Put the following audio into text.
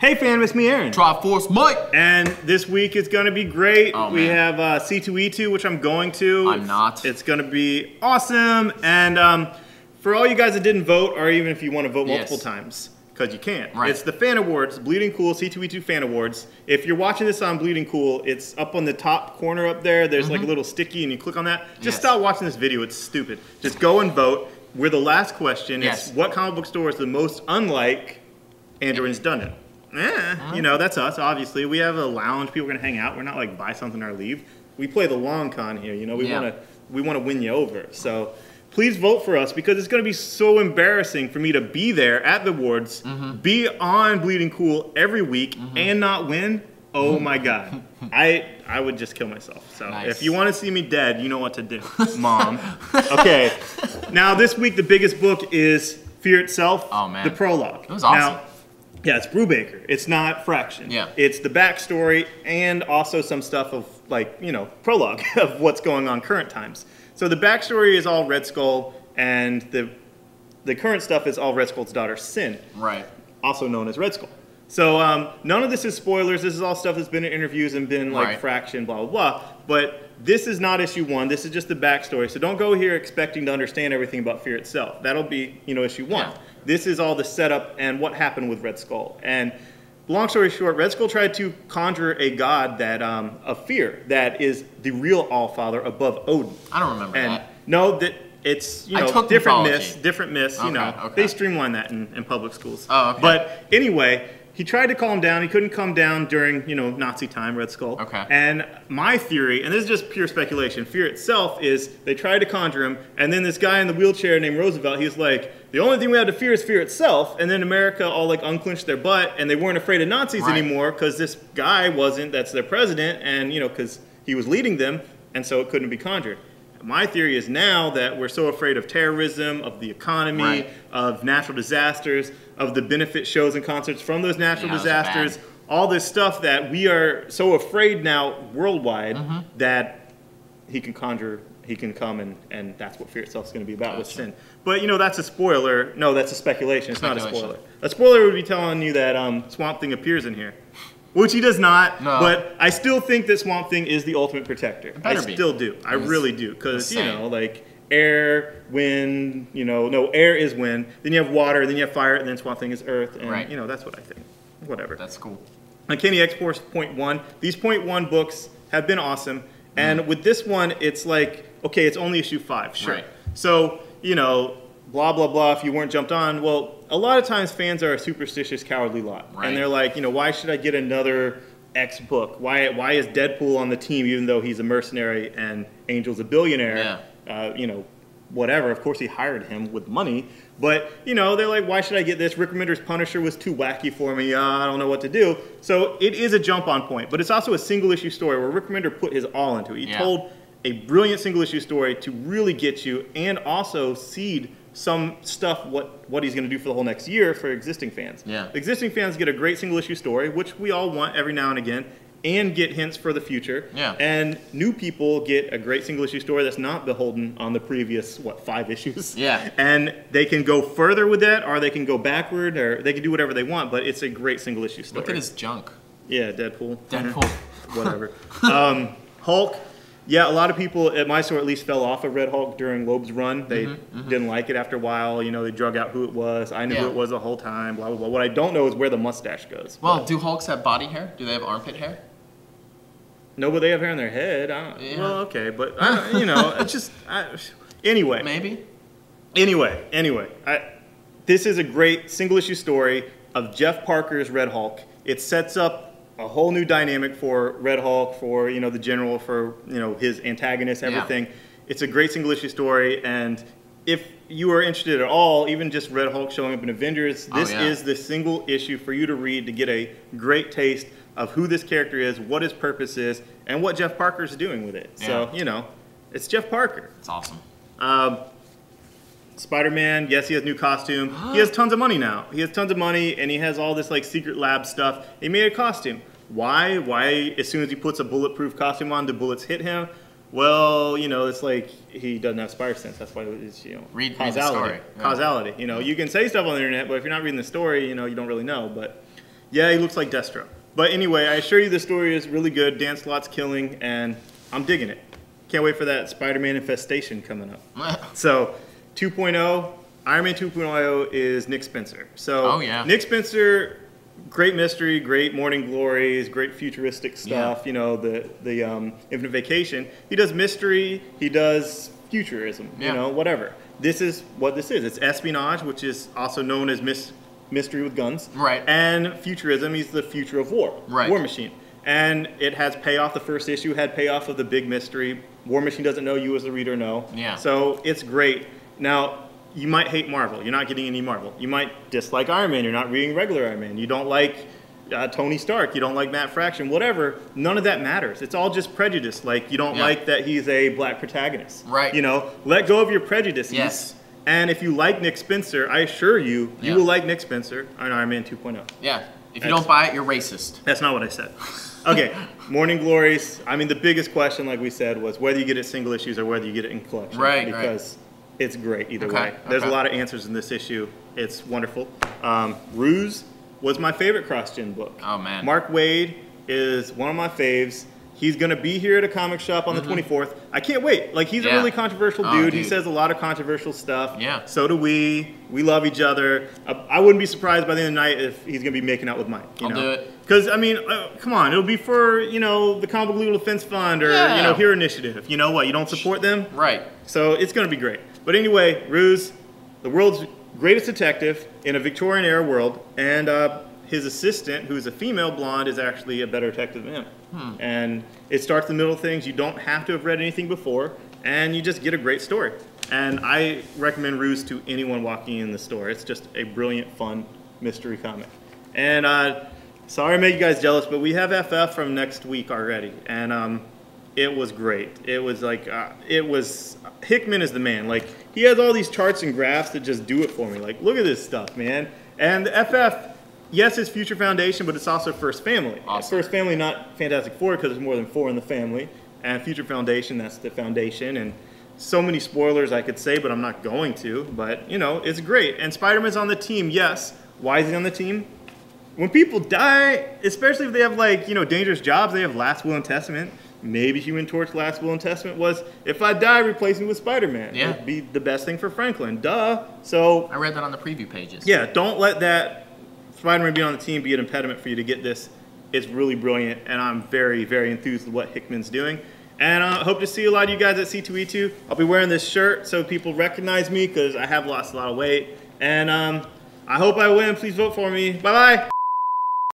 Hey fam, it's me Aaron. Triforce Mike! And this week is going to be great. Oh, we man. have C2E2, which I'm going to. I'm not. It's going to be awesome. And for all you guys that didn't vote, or even if you want to vote multiple times, because you can. Right. It's the Fan Awards, Bleeding Cool C2E2 Fan Awards. If you're watching this on Bleeding Cool, it's up on the top corner up there. There's like a little sticky and you click on that. Just stop watching this video. It's stupid. Just go and vote. We're the last question. It's what comic book store is the most unlike Andrew Done It? You know, that's us, obviously. We have a lounge. People are going to hang out. We're not like buy something or leave. We play the long con here. You know, we want to win you over. So please vote for us because it's going to be so embarrassing for me to be there at the awards, be on Bleeding Cool every week, and not win. Oh my God. I would just kill myself. So if you want to see me dead, you know what to do, Mom. Okay. Now, this week, the biggest book is Fear Itself, the prologue. It was awesome. Now, yeah, it's Brubaker. It's not Fraction. Yeah. It's the backstory and also some stuff of, like, you know, prologue of what's going on current times. So the backstory is all Red Skull, and the current stuff is all Red Skull's daughter, Sin. Right. Also known as Red Skull. So none of this is spoilers. This is all stuff that's been in interviews and been, like, Fraction, blah, blah, blah. But this is not issue 1. This is just the backstory. So don't go here expecting to understand everything about Fear Itself. That'll be, you know, issue 1. Yeah. This is all the setup and what happened with Red Skull. And long story short, Red Skull tried to conjure a god that of fear that is the real Allfather above Odin. I don't remember that. No, that it's, you know, different myths, you know. Okay. They streamline that in public schools. Oh, okay. But anyway, he tried to calm down. He couldn't calm down during, you know, Nazi time, Red Skull. Okay. And my theory, and this is just pure speculation, Fear Itself is they tried to conjure him, and then this guy in the wheelchair named Roosevelt, he's like, the only thing we have to fear is Fear Itself. And then America all like unclinched their butt, and they weren't afraid of Nazis anymore because this guy wasn't, that's their president, and, you know, because he was leading them, and so it couldn't be conjured. My theory is now that we're so afraid of terrorism, of the economy, of natural disasters, of the benefit shows and concerts from those natural disasters, all this stuff that we are so afraid now worldwide that he can conjure, he can come, and that's what Fear Itself is going to be about with Sin. But, you know, that's a spoiler. No, that's a speculation. It's not a spoiler. A spoiler would be telling you that Swamp Thing appears in here. Which he does not, but I still think that Swamp Thing is the ultimate protector. I still do. I really do. Because, you know, like air, wind, you know, no, air is wind. Then you have water, then you have fire, and then Swamp Thing is earth. And, you know, that's what I think. Whatever. That's cool. Uncanny X-Force .1. These .1 books have been awesome. And with this one, it's like, okay, it's only issue 5. Sure. So, you know, blah, blah, blah, if you weren't jumped on. Well, a lot of times fans are a superstitious, cowardly lot. And they're like, you know, why should I get another X book? Why is Deadpool on the team even though he's a mercenary and Angel's a billionaire? You know, whatever. Of course he hired him with money. But, you know, they're like, why should I get this? Rick Remender's Punisher was too wacky for me. I don't know what to do. So it is a jump on point. But it's also a single issue story where Rick Remender put his all into it. He told a brilliant single issue story to really get you and also seed some stuff what he's going to do for the whole next year for existing fans. Existing fans get a great single issue story, which we all want every now and again, and get hints for the future. And new people get a great single issue story that's not beholden on the previous, 5 issues. And they can go further with that, or they can go backward, or they can do whatever they want, but it's a great single issue story. Look at his junk. Yeah, Deadpool. Deadpool. Whatever. Hulk. Yeah, a lot of people at my store at least fell off of Red Hulk during Loeb's run. They didn't like it after a while. You know, they drug out who it was. I knew who it was the whole time, blah, blah, blah. What I don't know is where the mustache goes. Well, do Hulks have body hair? Do they have armpit hair? No, but they have hair on their head. Well, okay, but, you know, it's just... anyway. Maybe? Anyway. This is a great single-issue story of Jeff Parker's Red Hulk. It sets up a whole new dynamic for Red Hulk, for, you know, the General, for, you know, his antagonist, everything. It's a great single issue story, and if you are interested at all, even just Red Hulk showing up in Avengers, this is the single issue for you to read to get a great taste of who this character is, what his purpose is, and what Jeff Parker's doing with it. So, you know, it's Jeff Parker. It's awesome. Spider-Man, yes, he has a new costume. He has tons of money now. He has tons of money, and he has all this like secret lab stuff. He made a costume. Why? As soon as he puts a bulletproof costume on, do bullets hit him? Well, you know, it's like he doesn't have spider sense. That's why it's, you know, read the story. Causality. You know, you can say stuff on the internet, but if you're not reading the story, you know, you don't really know. But Yeah, he looks like Destro. But anyway, I assure you the story is really good. Dan Slott's killing, and I'm digging it. Can't wait for that Spider-Man infestation coming up. So, 2.0, Iron Man 2.0 is Nick Spencer. So, Nick Spencer, great mystery, great Morning Glories, great futuristic stuff. You know, the Infinite Vacation. He does mystery. He does futurism. You know, whatever. This is what this is. It's espionage, which is also known as mystery with guns. Right. And futurism. He's the future of war. Right. War Machine. And it has payoff. The first issue had payoff of the big mystery. War Machine doesn't know, you as the reader know. Yeah. So it's great. Now, you might hate Marvel. You're not getting any Marvel. You might dislike Iron Man. You're not reading regular Iron Man. You don't like Tony Stark. You don't like Matt Fraction. Whatever. None of that matters. It's all just prejudice. Like, you don't like that he's a black protagonist. Right. You know, let go of your prejudices. Yes. And if you like Nick Spencer, I assure you, you will like Nick Spencer on Iron Man 2.0. Yeah. If you don't buy it, you're racist. That's not what I said. Okay, Morning Glories. I mean, the biggest question, like we said, was whether you get it single issues or whether you get it in collection. Right, because it's great either way. There's a lot of answers in this issue. It's wonderful. Ruse was my favorite cross-gen book. Oh, man. Mark Waid is one of my faves. He's going to be here at a comic shop on the 24th. I can't wait. Like, he's a really controversial dude. He says a lot of controversial stuff. Yeah. So do we. We love each other. I wouldn't be surprised by the end of the night if he's going to be making out with Mike. I'll do it. Because, I mean, come on. It'll be for, you know, the Comic Book Legal Defense Fund or, you know, Hero Initiative. You know what? You don't support them? Right. So it's going to be great. But anyway, Ruse, the world's greatest detective in a Victorian-era world, and his assistant, who's a female blonde, is actually a better detective than him. And it starts in the middle of things. You don't have to have read anything before, and you just get a great story. And I recommend Ruse to anyone walking in the store. It's just a brilliant, fun mystery comic. And sorry to make you guys jealous, but we have FF from next week already, and it was great. It was like, Hickman is the man. Like, he has all these charts and graphs that just do it for me. Like, look at this stuff, man. And the FF, yes, it's Future Foundation, but it's also First Family. Awesome. First Family, not Fantastic Four, because there's more than 4 in the family. And Future Foundation, that's the foundation. And so many spoilers I could say, but I'm not going to. But, you know, it's great. And Spider-Man's on the team, yes. Why is he on the team? When people die, especially if they have, like, you know, dangerous jobs, they have Last Will and Testament. Maybe Human Torch Last Will and Testament was, if I die, replace me with Spider-Man. Yeah. It'd be the best thing for Franklin. Duh. So I read that on the preview pages. Yeah, don't let that Spider-Man being on the team be an impediment for you to get this. It's really brilliant, and I'm very, very enthused with what Hickman's doing. And I hope to see a lot of you guys at C2E2. I'll be wearing this shirt so people recognize me because I have lost a lot of weight. And I hope I win. Please vote for me. Bye-bye.